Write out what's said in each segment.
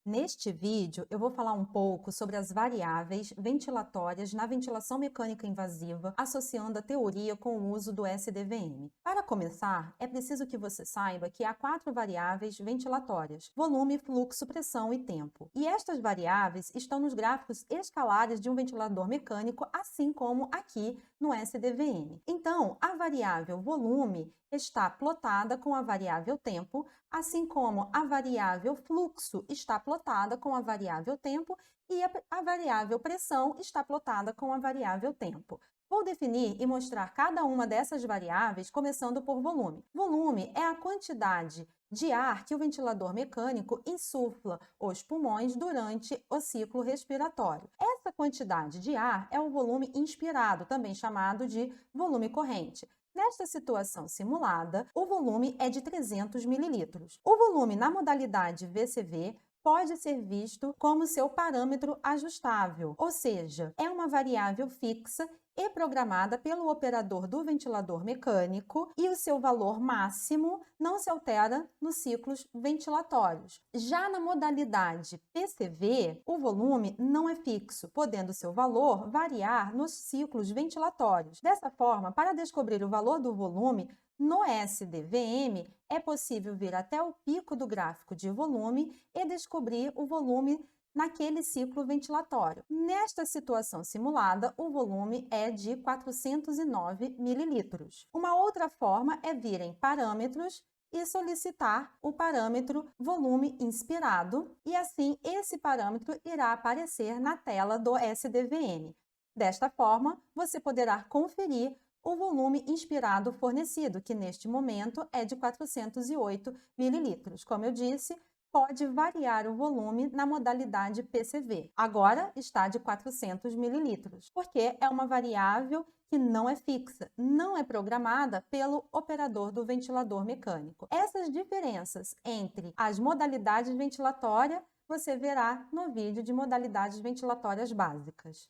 Neste vídeo, eu vou falar um pouco sobre as variáveis ventilatórias na ventilação mecânica invasiva, associando a teoria com o uso do SDVM. Para começar, é preciso que você saiba que há 4 variáveis ventilatórias: volume, fluxo, pressão e tempo. E estas variáveis estão nos gráficos escalares de um ventilador mecânico, assim como aqui no SDVM. Então, a variável volume está plotada com a variável tempo, assim como a variável fluxo está plotada com a variável tempo e a variável pressão está plotada com a variável tempo. Vou definir e mostrar cada uma dessas variáveis, começando por volume. Volume é a quantidade de ar que o ventilador mecânico insufla os pulmões durante o ciclo respiratório. Essa quantidade de ar é o volume inspirado, também chamado de volume corrente. Nesta situação simulada, o volume é de 300 ml. O volume na modalidade VCV pode ser visto como seu parâmetro ajustável, ou seja, é uma variável fixa e programada pelo operador do ventilador mecânico e o seu valor máximo não se altera nos ciclos ventilatórios. Já na modalidade PCV, o volume não é fixo, podendo seu valor variar nos ciclos ventilatórios. Dessa forma, para descobrir o valor do volume no SDVM, é possível vir até o pico do gráfico de volume e descobrir o volume naquele ciclo ventilatório. Nesta situação simulada, o volume é de 409 ml. Uma outra forma é vir em parâmetros e solicitar o parâmetro volume inspirado, e assim esse parâmetro irá aparecer na tela do SDVM. Desta forma, você poderá conferir o volume inspirado fornecido, que neste momento é de 408 ml. Como eu disse, pode variar o volume na modalidade PCV. Agora está de 400 ml, porque é uma variável que não é fixa, não é programada pelo operador do ventilador mecânico. Essas diferenças entre as modalidades ventilatórias você verá no vídeo de modalidades ventilatórias básicas.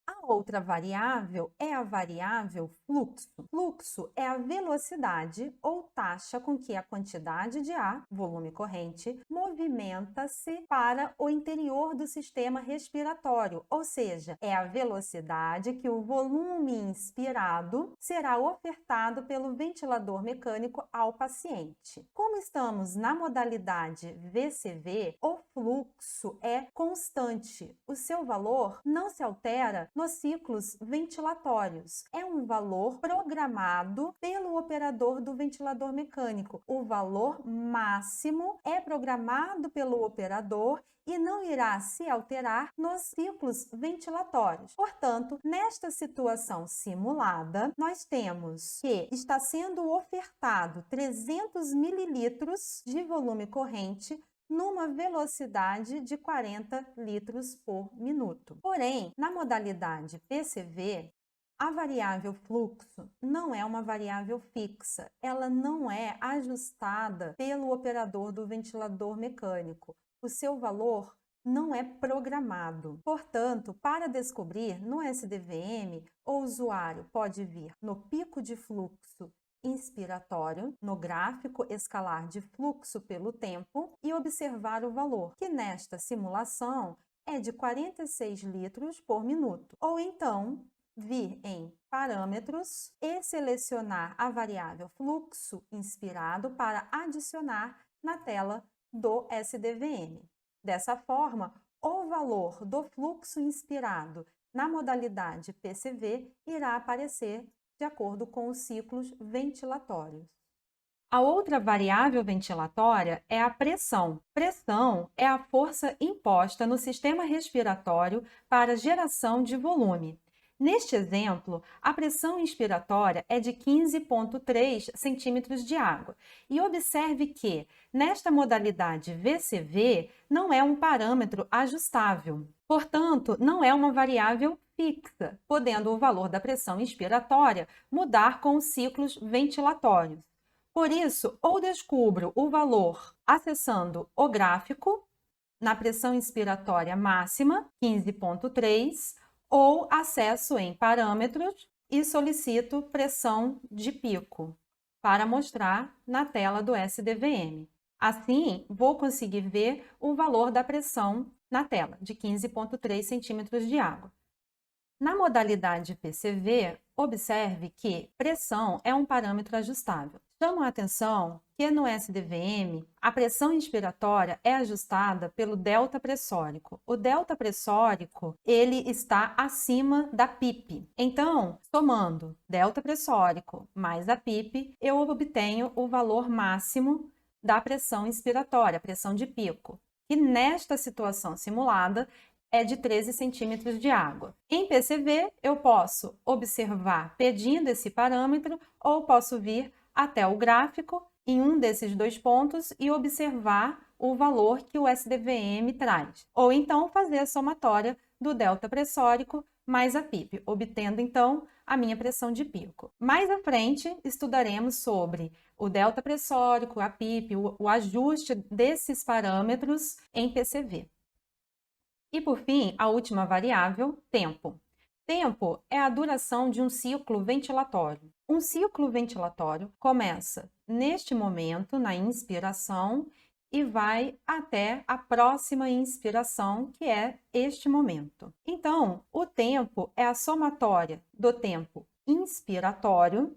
A outra variável é a variável fluxo. Fluxo é a velocidade ou taxa com que a quantidade de ar, volume corrente, movimenta-se para o interior do sistema respiratório, ou seja, é a velocidade que o volume inspirado será ofertado pelo ventilador mecânico ao paciente. Como estamos na modalidade VCV, o fluxo é constante. O seu valor não se altera nos ciclos ventilatórios. É um valor programado pelo operador do ventilador mecânico. O valor máximo é programado pelo operador e não irá se alterar nos ciclos ventilatórios. Portanto, nesta situação simulada, nós temos que está sendo ofertado 300 ml de volume corrente numa velocidade de 40 litros por minuto. Porém, na modalidade PCV, a variável fluxo não é uma variável fixa, ela não é ajustada pelo operador do ventilador mecânico. O seu valor não é programado. Portanto, para descobrir no SDVM, o usuário pode vir no pico de fluxo inspiratório, no gráfico escalar de fluxo pelo tempo e observar o valor, que nesta simulação é de 46 litros por minuto. Ou então, vir em parâmetros e selecionar a variável fluxo inspirado para adicionar na tela do SDVM. Dessa forma, o valor do fluxo inspirado na modalidade PCV irá aparecer de acordo com os ciclos ventilatórios. A outra variável ventilatória é a pressão. Pressão é a força imposta no sistema respiratório para geração de volume. Neste exemplo, a pressão inspiratória é de 15,3 centímetros de água. E observe que, nesta modalidade VCV, não é um parâmetro ajustável. Portanto, não é uma variável fixa, podendo o valor da pressão inspiratória mudar com os ciclos ventilatórios. Por isso, ou descubro o valor acessando o gráfico, na pressão inspiratória máxima, 15,3, ou acesso em parâmetros e solicito pressão de pico, para mostrar na tela do SDVM. Assim, vou conseguir ver o valor da pressão na tela, de 15,3 centímetros de água. Na modalidade PCV, observe que pressão é um parâmetro ajustável. Chamo a atenção que no SDVM, a pressão inspiratória é ajustada pelo delta pressórico. O delta pressórico, ele está acima da PIP. Então, somando delta pressórico mais a PIP, eu obtenho o valor máximo da pressão inspiratória, pressão de pico. E nesta situação simulada, é de 13 centímetros de água. Em PCV, eu posso observar pedindo esse parâmetro ou posso vir até o gráfico em um desses dois pontos e observar o valor que o SDVM traz. Ou então fazer a somatória do delta pressórico mais a PIP, obtendo então a minha pressão de pico. Mais à frente, estudaremos sobre o delta pressórico, a PIP, o ajuste desses parâmetros em PCV. E, por fim, a última variável, tempo. Tempo é a duração de um ciclo ventilatório. Um ciclo ventilatório começa neste momento, na inspiração, e vai até a próxima inspiração, que é este momento. Então, o tempo é a somatória do tempo inspiratório,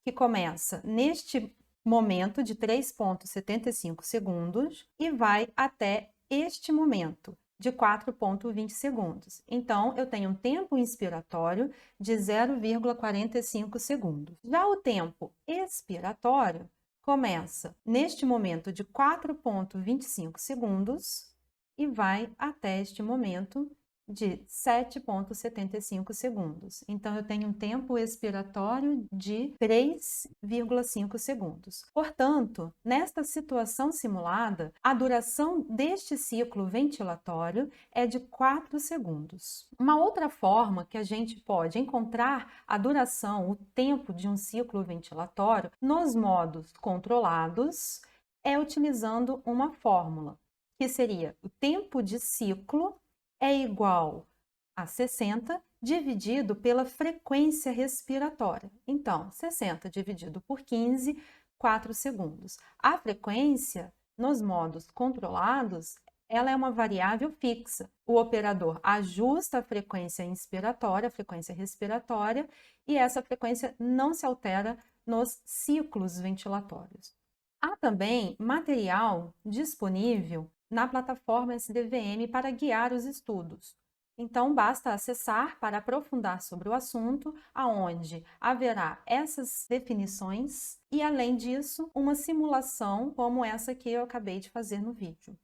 que começa neste momento de 3,75 segundos e vai até este momento, de 4,20 segundos. Então, eu tenho um tempo inspiratório de 0,45 segundos. Já o tempo expiratório começa neste momento de 4,25 segundos e vai até este momento de 7,75 segundos. Então, eu tenho um tempo expiratório de 3,5 segundos. Portanto, nesta situação simulada, a duração deste ciclo ventilatório é de 4 segundos. Uma outra forma que a gente pode encontrar a duração, o tempo de um ciclo ventilatório nos modos controlados é utilizando uma fórmula, que seria o tempo de ciclo é igual a 60 dividido pela frequência respiratória. Então, 60 dividido por 15, 4 segundos. A frequência, nos modos controlados, ela é uma variável fixa. O operador ajusta a frequência inspiratória, a frequência respiratória, e essa frequência não se altera nos ciclos ventilatórios. Há também material disponível na plataforma SDVM para guiar os estudos. Então, basta acessar para aprofundar sobre o assunto, aonde haverá essas definições e, além disso, uma simulação como essa que eu acabei de fazer no vídeo.